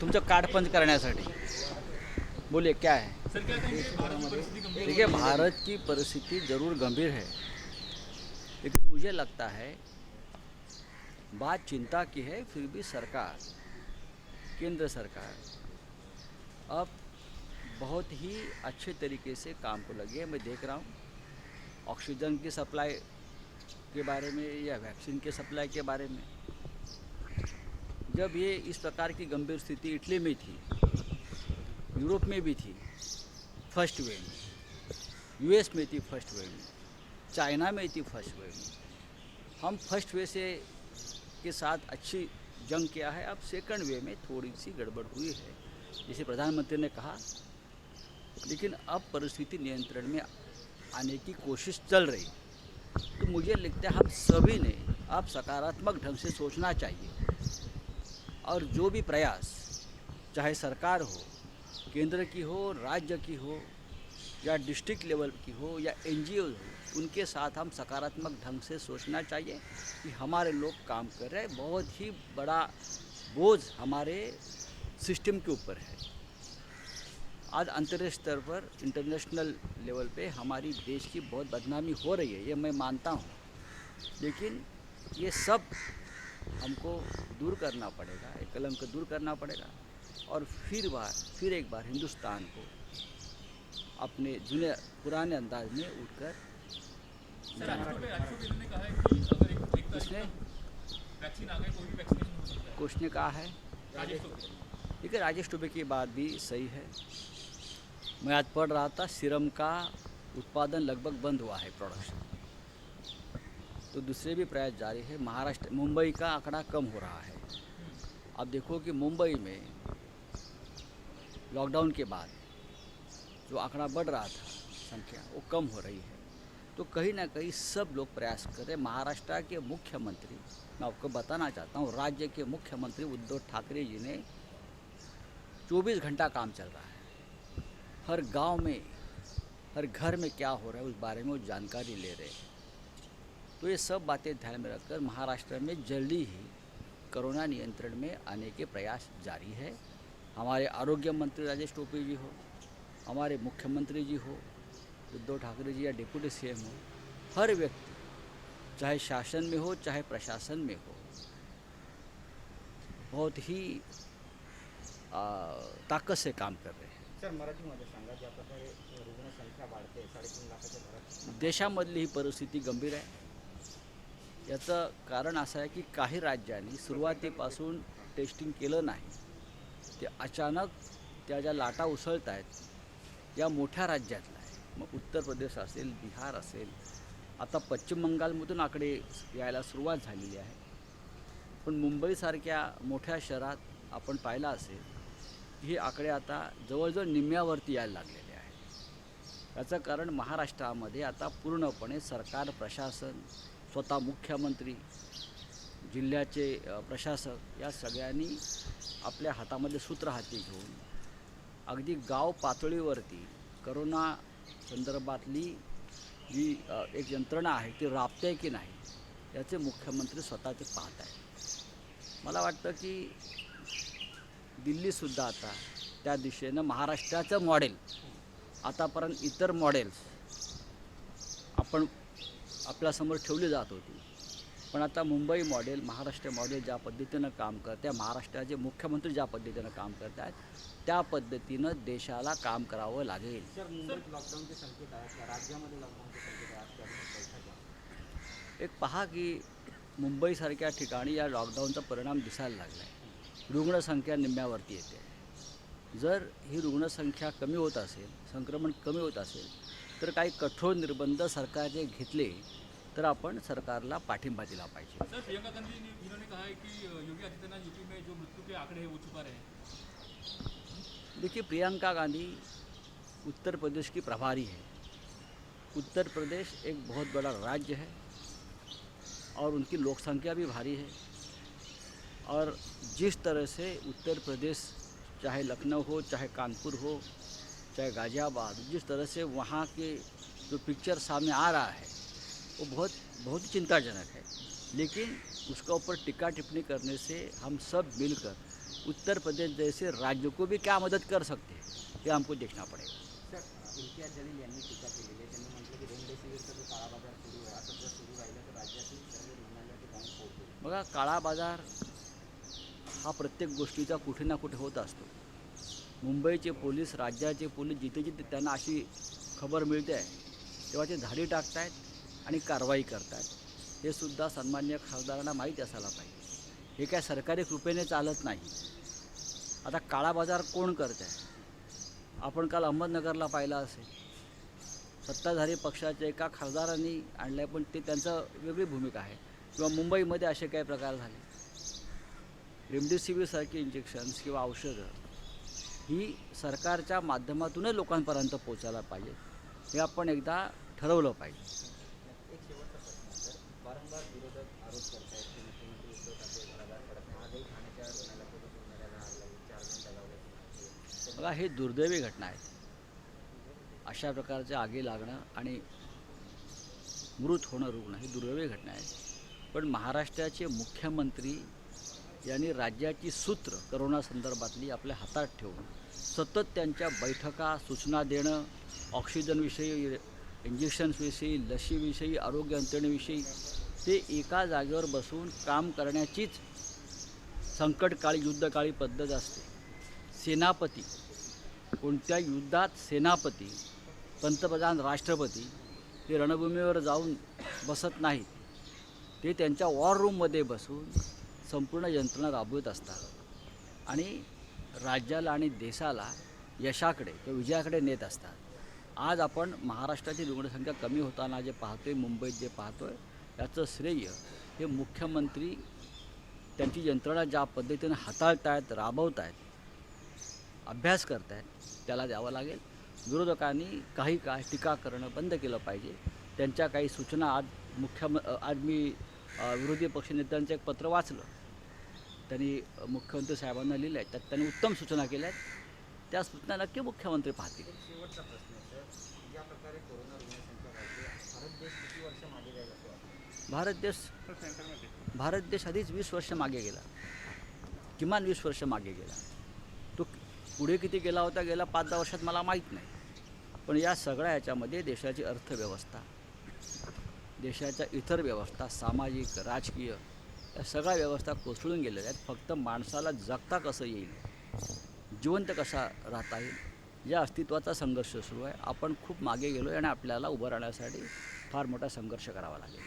तुमचं कार्ड बंद करण्यासाठी बोलिए क्या है। सर क्या कहेंगे भारत की परिस्थिति गंभीर देखिए, हो रही है? भारत की परिस्थिति ज़रूर गंभीर है, लेकिन मुझे लगता है बात चिंता की है। फिर भी सरकार, केंद्र सरकार अब बहुत ही अच्छे तरीके से काम को लगी है। मैं देख रहा हूँ ऑक्सीजन की सप्लाई के बारे में या वैक्सीन के सप्लाई के बारे में। जब ये इस प्रकार की गंभीर स्थिति इटली में थी, यूरोप में भी थी फर्स्ट वेव में, यूएस में थी फर्स्ट वेव में, चाइना में थी फर्स्ट वेव में। हम फर्स्ट वेव से के साथ अच्छी जंग किया है। अब सेकंड वेव में थोड़ी सी गड़बड़ हुई है, जैसे प्रधानमंत्री ने कहा, लेकिन अब परिस्थिति नियंत्रण में आने की कोशिश चल रही। तो मुझे लगता है हम सभी ने अब सकारात्मक ढंग से सोचना चाहिए और जो भी प्रयास, चाहे सरकार हो, केंद्र की हो, राज्य की हो या डिस्ट्रिक्ट लेवल की हो या एनजीओ हो, उनके साथ हम सकारात्मक ढंग से सोचना चाहिए कि हमारे लोग काम कर रहे हैं। बहुत ही बड़ा बोझ हमारे सिस्टम के ऊपर है। आज अंतर्राष्ट्रीय स्तर पर, इंटरनेशनल लेवल पे हमारी देश की बहुत बदनामी हो रही है, ये मैं मानता हूँ, लेकिन ये सब हमको दूर करना पड़ेगा, ये कलंक दूर करना पड़ेगा और फिर एक बार हिंदुस्तान को अपने पुराने अंदाज में उठकर सर राजेश टोपे ने कहा है कि अगर एक तारीख उसने तक वैक्सीन आ गए कोई भी वैक्सीनेशन हो सकता है। कुछ ने कहा है। राजेश टोपे देखिए, राजेश टोपे की बात भी सही है। मैं आज पढ़ रहा था, सीरम का उत्पादन लगभग बंद हुआ है, प्रोडक्शन। तो दूसरे भी प्रयास जारी है। महाराष्ट्र, मुंबई का आंकड़ा कम हो रहा है। अब देखो कि मुंबई में लॉकडाउन के बाद जो आंकड़ा बढ़ रहा था संख्या, वो कम हो रही है। तो कहीं ना कहीं सब लोग प्रयास कर रहे हैं। महाराष्ट्र के मुख्यमंत्री, मैं आपको बताना चाहता हूँ, राज्य के मुख्यमंत्री उद्धव ठाकरे जी ने 24 घंटा काम चल रहा है। हर गांव में, हर घर में क्या हो रहा है उस बारे में वो जानकारी ले रहे हैं। तो ये सब बातें ध्यान में रखकर महाराष्ट्र में जल्दी ही कोरोना नियंत्रण में आने के प्रयास जारी है। हमारे आरोग्य मंत्री राजेश टोपे जी हो, हमारे मुख्यमंत्री जी हो, उद्धव ठाकरे जी या डिप्टी सीएम हो, हर व्यक्ति, चाहे शासन में हो चाहे प्रशासन में हो, बहुत ही ताकत से काम कर रहे हैं। सर मराठीमध्ये सांगा, ज्या प्रकारे रुग्णसंख्या वाढते 3.5 लाखाच्या घरात, देशामधली ही परिस्थिती गंभीर आहे। याचं कारण असं आहे की काही राज्यांनी सुरुवातीपासून टेस्टिंग केलं नाही। ते अचानक त्या ज्या लाटा उसळत आहेत या मोठ्या राज्यातल्या आहे। मग उत्तर प्रदेश असेल, बिहार असेल, आता पश्चिम बंगालमधून आकडे यायला सुरुवात झालेली आहे। पण मुंबईसारख्या मोठ्या शहरात आपण पाहिलं असेल की हे आकडे आता जवळजवळ निम्म्यावरती यायला लागलेले आहे। याचं कारण महाराष्ट्रामध्ये आता पूर्णपणे सरकार, प्रशासन, स्वतः मुख्यमंत्री, जिल्ह्याचे प्रशासक या सगळ्यांनी आपल्या हातामध्ये सूत्र हाती घेऊन अगदी गाव पातळीवरती करोना संदर्भातली जी एक यंत्रणा आहे ती राबते आहे की नाही याचे मुख्यमंत्री स्वतः ते पाहत आहेत। मला वाटतं की दिल्लीसुद्धा आता त्या दिशेनं महाराष्ट्राचं मॉडेल, आतापर्यंत इतर मॉडेल्स आपण आपल्यासमोर ठेवली जात होती, पण आता मुंबई मॉडेल, महाराष्ट्र मॉडेल ज्या पद्धतीनं काम करते, महाराष्ट्राचे मुख्यमंत्री ज्या पद्धतीनं काम करत आहेत, त्या पद्धतीनं देशाला काम करावं लागेल। सर मुंबईत लॉकडाऊनचे संकेत आहेत का? राज्यामध्ये लॉकडाऊनचे संकेत आहेत का? बैठक आहे। एक पहा की मुंबईसारख्या ठिकाणी या लॉकडाऊनचा परिणाम दिसायला लागला आहे। रुग्णसंख्या निम्म्यावरती येते। जर ही रुग्णसंख्या कमी होत असेल, संक्रमण कमी होत असेल, तर काही कठोर निर्बंध सरकारने घेतले तर आपण सरकारला पाठिंबा दिला पाहिजे। सर प्रियंका गांधी इन्होंने कहा है कि योगी आदित्यनाथ यूपी में जो मृत्यु के आंकड़े हैं वो छुपा रहे हैं। देखिए, प्रियंका गांधी उत्तर प्रदेश की प्रभारी है। उत्तर प्रदेश एक बहुत बड़ा राज्य है और उनकी लोकसंख्या भी भारी है, और जिस तरह से उत्तर प्रदेश, चाहे लखनऊ हो, चाहे कानपुर हो, चाहे गाज़ियाबाद, जिस तरह से वहाँ के जो पिक्चर सामने आ रहा है वो बहुत चिंताजनक है। लेकिन उसका ऊपर टिक्का टिप्पणी करने से हम सब मिलकर उत्तर प्रदेश जैसे राज्य को भी क्या मदद कर सकते हैं, ये हमको देखना पड़ेगा. सर इम्तियाज जलील यांनी टीका केलेली आहे. त्यांनी म्हटलं की रेमडेसिवीरचा जो काळाबाजार सुरू आहे असं जर सुरू राहिलं तर राज्यातील सर्व रुग्णालयात ते जाऊन पोहोचेल. बघा, काळा बाजार हा प्रत्येक गोष्टीचा कुठे ना कुठे होत असतो. मुंबईचे पोलीस, राज्याचे पोलीस जिथे जिथे त्यांना अशी खबर मिळते आहे तेव्हा ते धाडी टाकत आहेत आणि कारवाई करत आहेत. हे सुद्धा सन्माननीय खासदारांना माहीत असायला पाहिजे. हे काय सरकारी कृपेने चालत नाही. आता काळा बाजार कोण करत आहे? आपण काल अहमदनगरला पाहिलं असेल, सत्ताधारी पक्षाच्या एका खासदारांनी आणलं, पण ते त्यांचं वेगळी भूमिका आहे. किंवा मुंबईमध्ये असे काही प्रकार झाले. रेमडेसिवीरसारखी इंजेक्शन्स किंवा औषधं ही सरकारच्या माध्यमातूनच लोकांपर्यंत पोचायला पाहिजे. हे आपण एकदा ठरवलं पाहिजे. एक शेवटचा प्रश्न सर, वारंवार विरोधक आरोप करतायत की मुख्यमंत्री उद्धव ठाकरे घराबाहेर पडत नाही. आजही ठाण्याच्या पुण्याला पोलीस गुन्ह्याला आग लागली, 4 जण दगावले. बघा, हे दुर्दैवी घटना आहेत. अशा प्रकारच्या आगी लागणं आणि मृत होणं रुग्ण ही दुर्दैवी घटना आहे. पण महाराष्ट्राचे मुख्यमंत्री यांनी राज्याची सूत्र करोना संदर्भातली आपल्या हातात ठेवून सतत त्यांच्या बैठका, सूचना देणं, ऑक्सिजनविषयी, इंजेक्शन्सविषयी, लशीविषयी, आरोग्य यंत्रणेविषयी ते एका जागेवर बसून काम करण्याचीच संकटकाळी, युद्धकाळी पद्धत असते. सेनापती, कोणत्या युद्धात सेनापती, पंतप्रधान, राष्ट्रपती हे रणभूमीवर जाऊन बसत नाहीत. ते त्यांच्या वॉर रूममध्ये बसून संपूर्ण यंत्रणा राबवत असतात आणि राज्याला आणि देशाला यशाकडे किंवा विजयाकडे नेत असतात. आज आपण महाराष्ट्राची रुग्णसंख्या कमी होताना जे पाहतो आहे, मुंबईत जे पाहतो आहे, याचं श्रेय हे मुख्यमंत्री त्यांची यंत्रणा ज्या पद्धतीने हाताळत आहेत, राबवत आहेत, अभ्यास करत आहेत, त्याला द्यावं लागेल. विरोधकांनी काही काळ टीका करणं बंद केलं पाहिजे. त्यांच्या काही सूचना आज मी विरोधी पक्षनेत्यांचं एक पत्र वाचलं. त्यांनी मुख्यमंत्री साहेबांना लिहिलं आहे. त्यात त्यांनी उत्तम सूचना केल्या आहेत. त्या सूचना नक्की मुख्यमंत्री पाहतील. एक शेवटचा प्रश्न आहे सर, ज्या प्रकारे कोरोना रुग्णसंख्या वाढते, भारत देश किती वर्ष मागे जाईल असं वाटतं? भारत देश आधीच 20 वर्ष मागे गेला, किमान 20 वर्ष मागे गेला. तो पुढे किती गेला होता गेल्या 5-10 वर्षात मला माहीत नाही. पण या सगळ्या याच्यामध्ये देशाची अर्थव्यवस्था, देशाच्या इतर व्यवस्था, सामाजिक, राजकीय, या सगळ्या व्यवस्था कोसळून गेलेल्या आहेत. फक्त माणसाला जगता कसं येईल, जिवंत कसा राहता येईल, या अस्तित्वाचा संघर्ष सुरू आहे. आपण खूप मागे गेलो आहे आणि आपल्याला उभं राहण्यासाठी फार मोठा संघर्ष करावा लागेल.